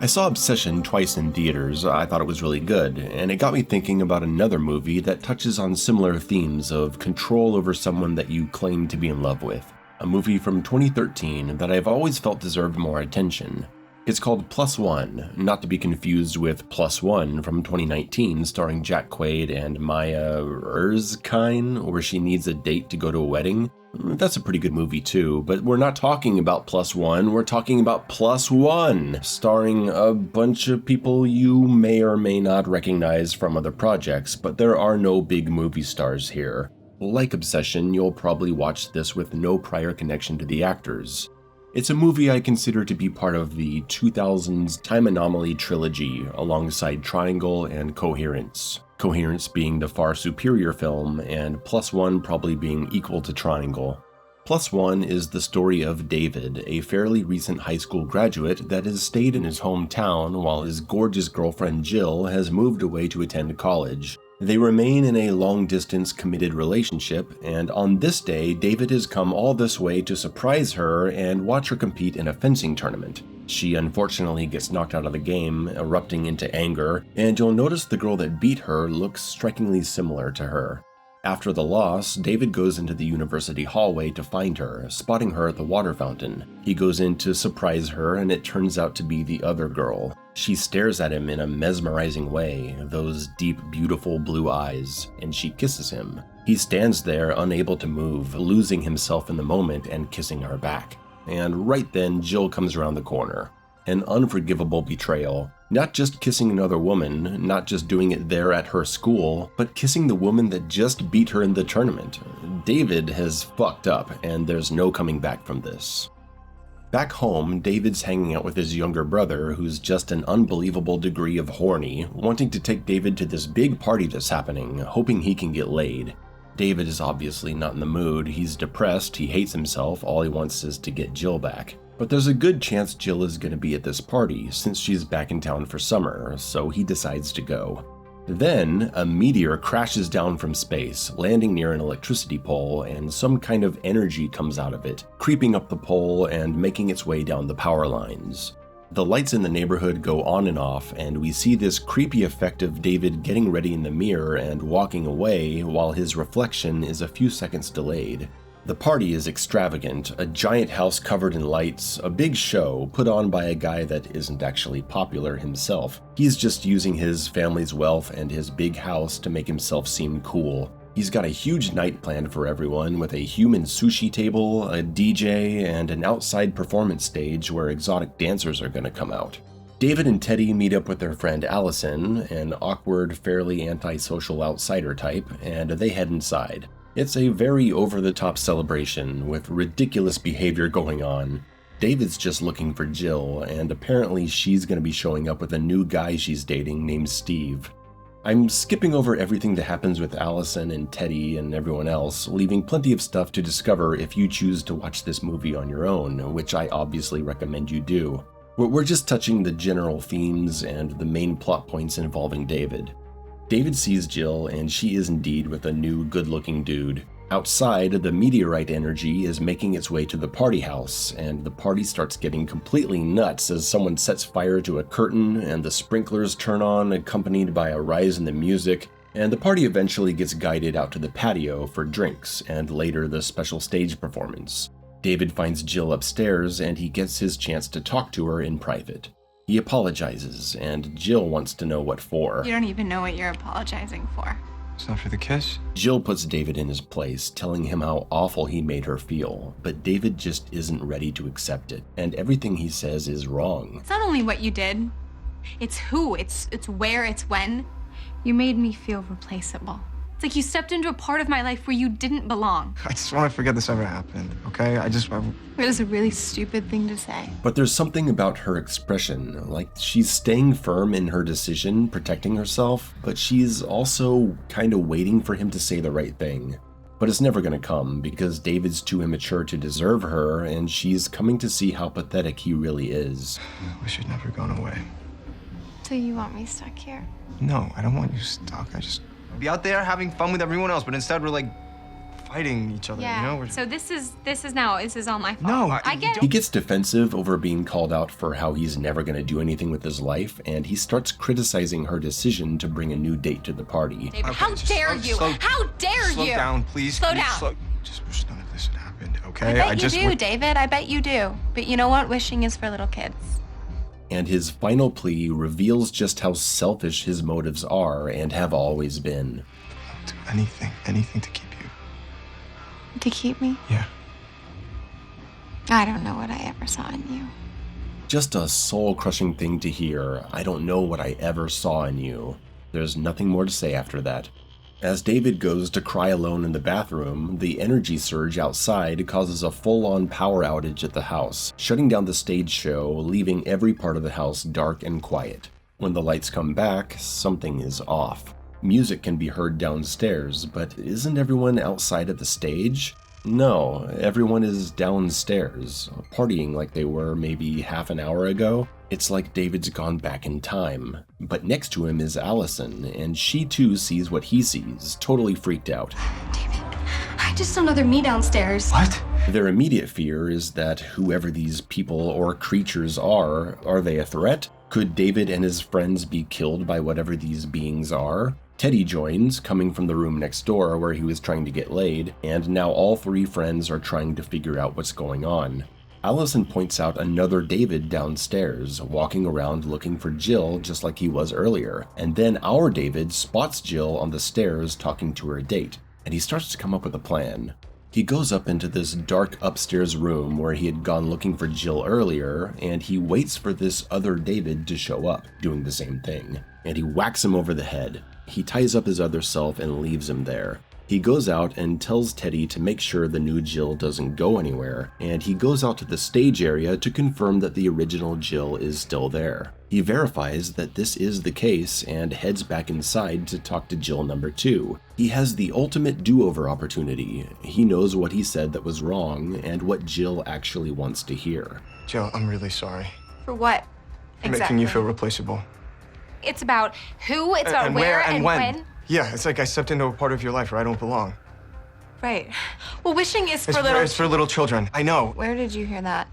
I saw Obsession twice in theaters. I thought it was really good, and it got me thinking about another movie that touches on similar themes of control over someone that you claim to be in love with. A movie from 2013 that I've always felt deserved more attention. It's called Plus One, not to be confused with Plus One from 2019 starring Jack Quaid and Maya Erskine, where she needs a date to go to a wedding. That's a pretty good movie too, but we're not talking about Plus One, we're talking about Plus One, starring a bunch of people you may or may not recognize from other projects, but there are no big movie stars here. Like Obsession, you'll probably watch this with no prior connection to the actors. It's a movie I consider to be part of the 2000s Time Anomaly trilogy alongside Triangle and Coherence. Coherence being the far superior film, and Plus One probably being equal to Triangle. Plus One is the story of David, a fairly recent high school graduate that has stayed in his hometown while his gorgeous girlfriend Jill has moved away to attend college. They remain in a long-distance committed relationship, and on this day, David has come all this way to surprise her and watch her compete in a fencing tournament. She unfortunately gets knocked out of the game, erupting into anger, and you'll notice the girl that beat her looks strikingly similar to her. After the loss, David goes into the university hallway to find her, spotting her at the water fountain. He goes in to surprise her, and it turns out to be the other girl. She stares at him in a mesmerizing way, those deep, beautiful blue eyes, and she kisses him. He stands there, unable to move, losing himself in the moment and kissing her back. And right then, Jill comes around the corner. An unforgivable betrayal. Not just kissing another woman, not just doing it there at her school, but kissing the woman that just beat her in the tournament. David has fucked up, and there's no coming back from this. Back home, David's hanging out with his younger brother, who's just an unbelievable degree of horny, wanting to take David to this big party that's happening, hoping he can get laid. David is obviously not in the mood, he's depressed, he hates himself, all he wants is to get Jill back. But there's a good chance Jill is going to be at this party, since she's back in town for summer, so he decides to go. Then, a meteor crashes down from space, landing near an electricity pole, and some kind of energy comes out of it, creeping up the pole and making its way down the power lines. The lights in the neighborhood go on and off, and we see this creepy effect of David getting ready in the mirror and walking away while his reflection is a few seconds delayed. The party is extravagant, a giant house covered in lights, a big show put on by a guy that isn't actually popular himself. He's just using his family's wealth and his big house to make himself seem cool. He's got a huge night planned for everyone with a human sushi table, a DJ, and an outside performance stage where exotic dancers are going to come out. David and Teddy meet up with their friend Allison, an awkward, fairly antisocial outsider type, and they head inside. It's a very over-the-top celebration with ridiculous behavior going on. David's just looking for Jill, and apparently she's going to be showing up with a new guy she's dating named Steve. I'm skipping over everything that happens with Allison and Teddy and everyone else, leaving plenty of stuff to discover if you choose to watch this movie on your own, which I obviously recommend you do. We're just touching the general themes and the main plot points involving David. David sees Jill, and she is indeed with a new good-looking dude. Outside, the meteorite energy is making its way to the party house, and the party starts getting completely nuts as someone sets fire to a curtain and the sprinklers turn on, accompanied by a rise in the music, and the party eventually gets guided out to the patio for drinks and later the special stage performance. David finds Jill upstairs, and he gets his chance to talk to her in private. He apologizes, and Jill wants to know what for. You don't even know what you're apologizing for. It's not for the kiss? Jill puts David in his place, telling him how awful he made her feel, but David just isn't ready to accept it, and everything he says is wrong. It's not only what you did, it's who, it's where, it's when. You made me feel replaceable. It's like you stepped into a part of my life where you didn't belong. I just want to forget this ever happened, okay? It was a really stupid thing to say. But there's something about her expression, like she's staying firm in her decision, protecting herself, but she's also kind of waiting for him to say the right thing. But it's never going to come because David's too immature to deserve her, and she's coming to see how pathetic he really is. I wish you'd never gone away. So you want me stuck here? No, I don't want you stuck. I'd be out there having fun with everyone else, but instead we're like fighting each other, Yeah. you know? So this is all my fault. No, I get He it. gets defensive over being called out for how he's never going to do anything with his life, and he starts criticizing her decision to bring a new date to the party. David, Okay, how just dare you? How dare slow you? down, please. Slow please, down. Just wish none of this had happened, okay? I bet you do, David. I bet you do. But you know what? Wishing is for little kids. And his final plea reveals just how selfish his motives are and have always been. I'll do anything to keep you. To keep me? Yeah. I don't know what I ever saw in you. Just a soul-crushing thing to hear. I don't know what I ever saw in you. There's nothing more to say after that. As David goes to cry alone in the bathroom, the energy surge outside causes a full-on power outage at the house, shutting down the stage show, leaving every part of the house dark and quiet. When the lights come back, something is off. Music can be heard downstairs, but isn't everyone outside at the stage? No, everyone is downstairs, partying like they were maybe half an hour ago. It's like David's gone back in time. But next to him is Allison, and she too sees what he sees, totally freaked out. David, I just saw another me downstairs. What? Their immediate fear is that whoever these people or creatures are they a threat? Could David and his friends be killed by whatever these beings are? Teddy joins, coming from the room next door where he was trying to get laid, and now all three friends are trying to figure out what's going on. Allison points out another David downstairs, walking around looking for Jill just like he was earlier, and then our David spots Jill on the stairs talking to her date, and he starts to come up with a plan. He goes up into this dark upstairs room where he had gone looking for Jill earlier, and he waits for this other David to show up, doing the same thing, and he whacks him over the head. He ties up his other self and leaves him there. He goes out and tells Teddy to make sure the new Jill doesn't go anywhere, and he goes out to the stage area to confirm that the original Jill is still there. He verifies that this is the case and heads back inside to talk to Jill number 2. He has the ultimate do-over opportunity. He knows what he said that was wrong and what Jill actually wants to hear. Jill, I'm really sorry. For what? For making you feel replaceable. It's about who, it's about And where, and when. Yeah, it's like I stepped into a part of your life where I don't belong. Right. Well, wishing is for little... It's for little children. I know. Where did you hear that?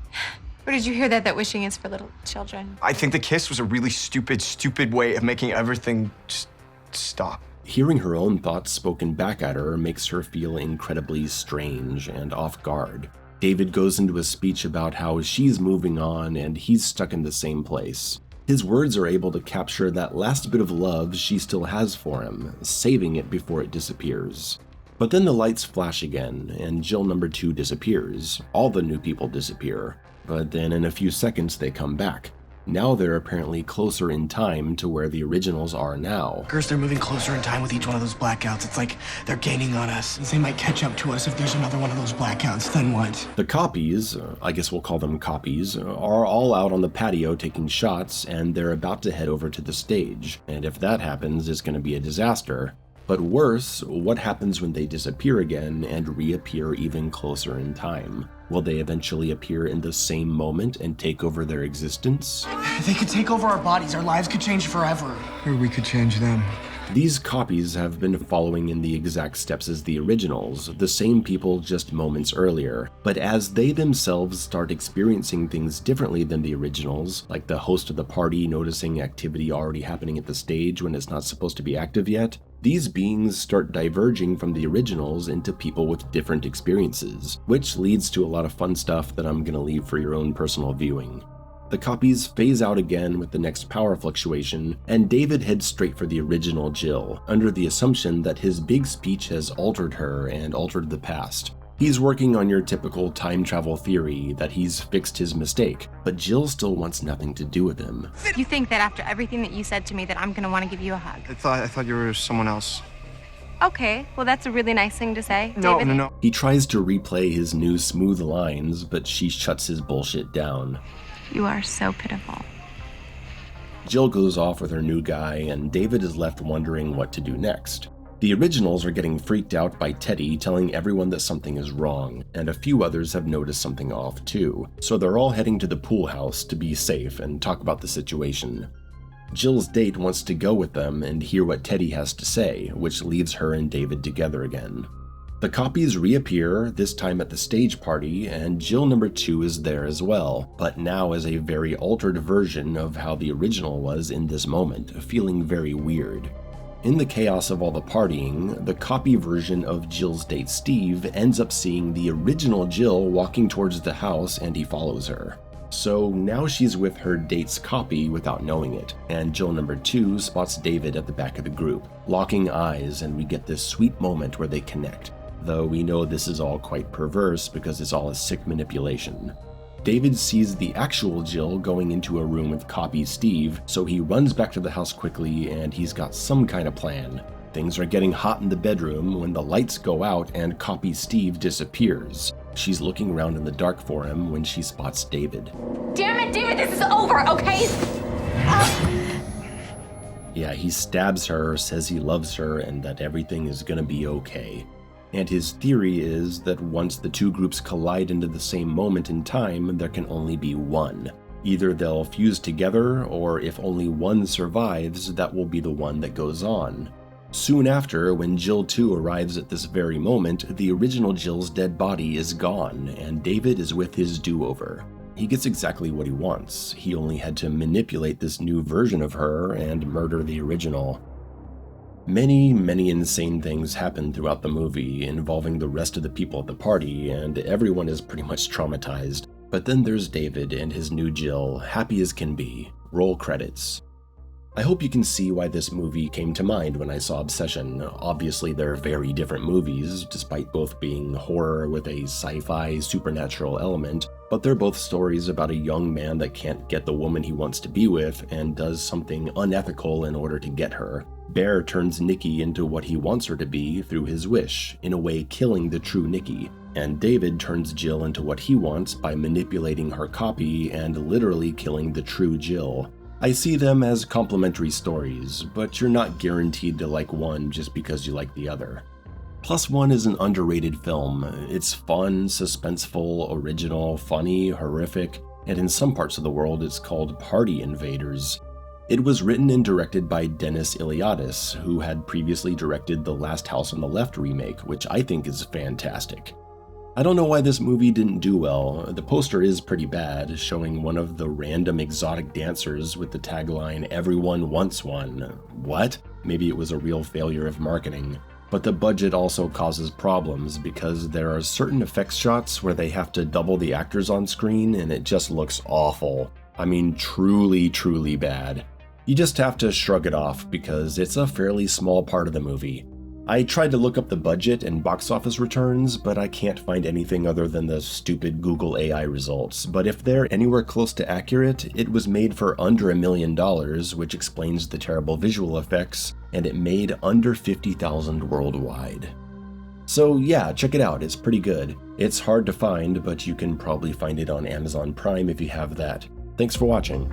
Where did you hear that wishing is for little children? I think the kiss was a really stupid way of making everything just stop. Hearing her own thoughts spoken back at her makes her feel incredibly strange and off guard. David goes into a speech about how she's moving on and he's stuck in the same place. His words are able to capture that last bit of love she still has for him, saving it before it disappears. But then the lights flash again, and Jill number 2 disappears. All the new people disappear. But then in a few seconds they come back. Now they're apparently closer in time to where the originals are now. They're moving closer in time with each one of those blackouts. It's like they're gaining on us. They might catch up to us if there's another one of those blackouts. Then what? The copies, I guess we'll call them copies, are all out on the patio taking shots, and they're about to head over to the stage. And if that happens, it's going to be a disaster. But worse, what happens when they disappear again and reappear even closer in time? Will they eventually appear in the same moment and take over their existence? They could take over our bodies. Our lives could change forever. Or we could change them. These copies have been following in the exact steps as the originals, the same people just moments earlier. But as they themselves start experiencing things differently than the originals, like the host of the party noticing activity already happening at the stage when it's not supposed to be active yet, these beings start diverging from the originals into people with different experiences, which leads to a lot of fun stuff that I'm gonna leave for your own personal viewing. The copies phase out again with the next power fluctuation, and David heads straight for the original Jill, under the assumption that his big speech has altered her and altered the past. He's working on your typical time travel theory that he's fixed his mistake, but Jill still wants nothing to do with him. You think that after everything that you said to me that I'm gonna want to give you a hug? I thought you were someone else. Okay, well that's a really nice thing to say. No. He tries to replay his new smooth lines, but she shuts his bullshit down. You are so pitiful. Jill goes off with her new guy, and David is left wondering what to do next. The originals are getting freaked out by Teddy telling everyone that something is wrong, and a few others have noticed something off too, so they're all heading to the pool house to be safe and talk about the situation. Jill's date wants to go with them and hear what Teddy has to say, which leaves her and David together again. The copies reappear, this time at the stage party, and Jill number 2 is there as well, but now as a very altered version of how the original was in this moment, feeling very weird. In the chaos of all the partying, the copy version of Jill's date Steve ends up seeing the original Jill walking towards the house and he follows her. So now she's with her date's copy without knowing it, and Jill number 2 spots David at the back of the group, locking eyes, and we get this sweet moment where they connect. Though we know this is all quite perverse because it's all a sick manipulation. David sees the actual Jill going into a room with copy Steve, so he runs back to the house quickly and he's got some kind of plan. Things are getting hot in the bedroom when the lights go out and copy Steve disappears. She's looking around in the dark for him when she spots David. Damn it, David, this is over, okay? Yeah, he stabs her, says he loves her, and that everything is gonna be okay. And his theory is that once the two groups collide into the same moment in time, there can only be one. Either they'll fuse together, or if only one survives, that will be the one that goes on. Soon after, when Jill 2 arrives at this very moment, the original Jill's dead body is gone, and David is with his do-over. He gets exactly what he wants. He only had to manipulate this new version of her and murder the original. Many insane things happen throughout the movie involving the rest of the people at the party, and everyone is pretty much traumatized. But then there's David and his new Jill, happy as can be. Roll credits. I hope you can see why this movie came to mind when I saw Obsession. Obviously they're very different movies, despite both being horror with a sci-fi supernatural element, but they're both stories about a young man that can't get the woman he wants to be with and does something unethical in order to get her. Bear turns Nikki into what he wants her to be through his wish, in a way killing the true Nikki, and David turns Jill into what he wants by manipulating her copy and literally killing the true Jill. I see them as complementary stories, but you're not guaranteed to like one just because you like the other. Plus One is an underrated film. It's fun, suspenseful, original, funny, horrific, and in some parts of the world it's called Party Invaders. It was written and directed by Dennis Iliadis, who had previously directed the Last House on the Left remake, which I think is fantastic. I don't know why this movie didn't do well. The poster is pretty bad, showing one of the random exotic dancers with the tagline, "Everyone wants one." What? Maybe it was a real failure of marketing. But the budget also causes problems because there are certain effects shots where they have to double the actors on screen and it just looks awful. I mean, truly bad. You just have to shrug it off because it's a fairly small part of the movie. I tried to look up the budget and box office returns, but I can't find anything other than the stupid Google AI results. But if they're anywhere close to accurate, it was made for under $1 million, which explains the terrible visual effects, and it made under 50,000 worldwide. So yeah, check it out, it's pretty good. It's hard to find, but you can probably find it on Amazon Prime if you have that. Thanks for watching.